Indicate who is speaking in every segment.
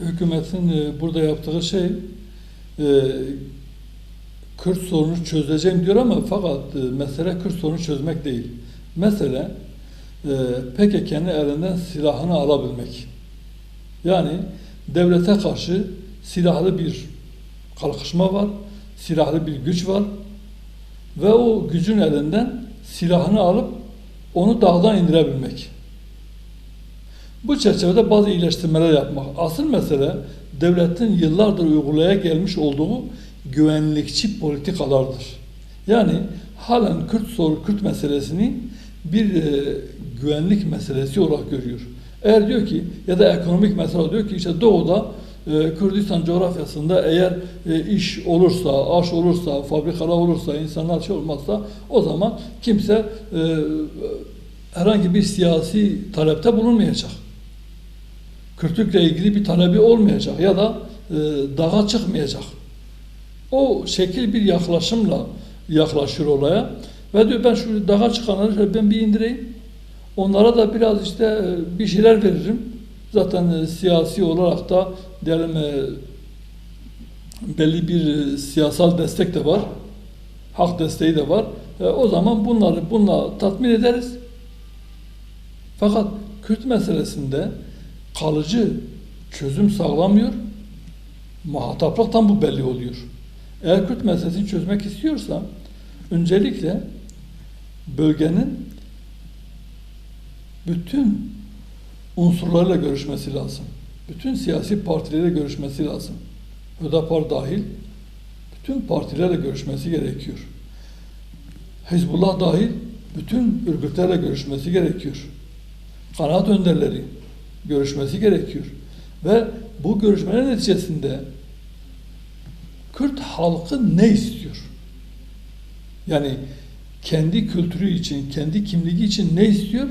Speaker 1: hükümetin burada yaptığı şey Kürt sorunu çözeceğim diyor ama fakat mesele Kürt sorunu çözmek değil. Mesele PKK'nın elinden silahını alabilmek. Yani devlete karşı silahlı bir kalkışma var, silahlı bir güç var ve o gücün elinden silahını alıp onu dağdan indirebilmek. Bu çerçevede bazı iyileştirmeler yapmak. Asıl mesele devletin yıllardır uygulaya gelmiş olduğu güvenlikçi politikalardır. Yani halen Kürt meselesini bir güvenlik meselesi olarak görüyor. Eğer diyor ki ya da ekonomik mesele diyor ki işte doğuda Kürdistan coğrafyasında eğer iş olursa, aş olursa, fabrikalar olursa, insanlar şey olmazsa o zaman kimse herhangi bir siyasi talepte bulunmayacak. Kürtlükle ilgili bir talebi olmayacak ya da dağa çıkmayacak. O şekil bir yaklaşımla yaklaşır olaya ve diyor ben şu dağa çıkanları ben bir indireyim. Onlara da biraz işte bir şeyler veririm. Zaten siyasi olarak da diyelim belli bir siyasal destek de var. Hak desteği de var. O zaman bununla tatmin ederiz. Fakat Kürt meselesinde kalıcı çözüm sağlamıyor. Muhataplıktan bu belli oluyor. Eğer Kürt meselesini çözmek istiyorsa öncelikle bölgenin bütün unsurlarla görüşmesi lazım. Bütün siyasi partilerle görüşmesi lazım. Hüdapar dahil bütün partilerle görüşmesi gerekiyor. Hizbullah dahil bütün örgütlerle görüşmesi gerekiyor. Kanaat önderleri görüşmesi gerekiyor. Ve bu görüşmeler neticesinde Kürt halkı ne istiyor? Yani kendi kültürü için, kendi kimliği için ne istiyor?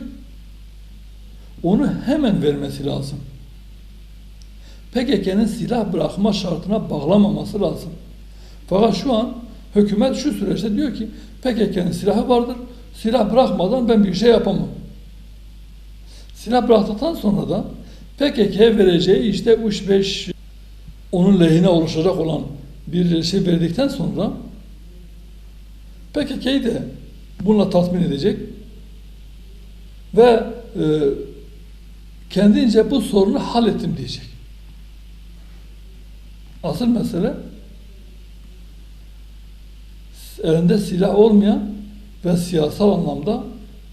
Speaker 1: Onu hemen vermesi lazım. PKK'nın silah bırakma şartına bağlamaması lazım. Fakat şu an hükümet şu süreçte diyor ki PKK'nın silahı vardır, silah bırakmadan ben bir şey yapamam. Silah bıraktıktan sonra da PKK'ya vereceği işte 3-5 onun lehine oluşacak olan bir şey verdikten sonra PKK'yı de bununla tatmin edecek ve kendince bu sorunu hallettim diyecek. Asıl mesele elinde silah olmayan ve siyasal anlamda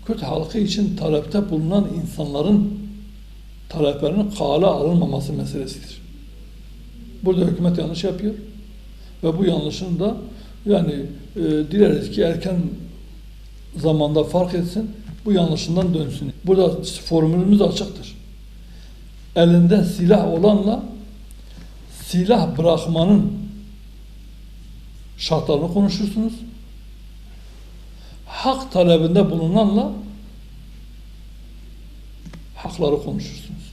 Speaker 1: Kürt halkı için talepte bulunan insanların taleplerinin kale alınmaması meselesidir. Burada hükümet yanlış yapıyor ve bu yanlışını da yani dileriz ki erken zamanda fark etsin, bu yanlışından dönsün. Burada formülümüz açıktır. Elinde silah olanla silah bırakmanın şartlarını konuşursunuz. Hak talebinde bulunanla hakları konuşursunuz.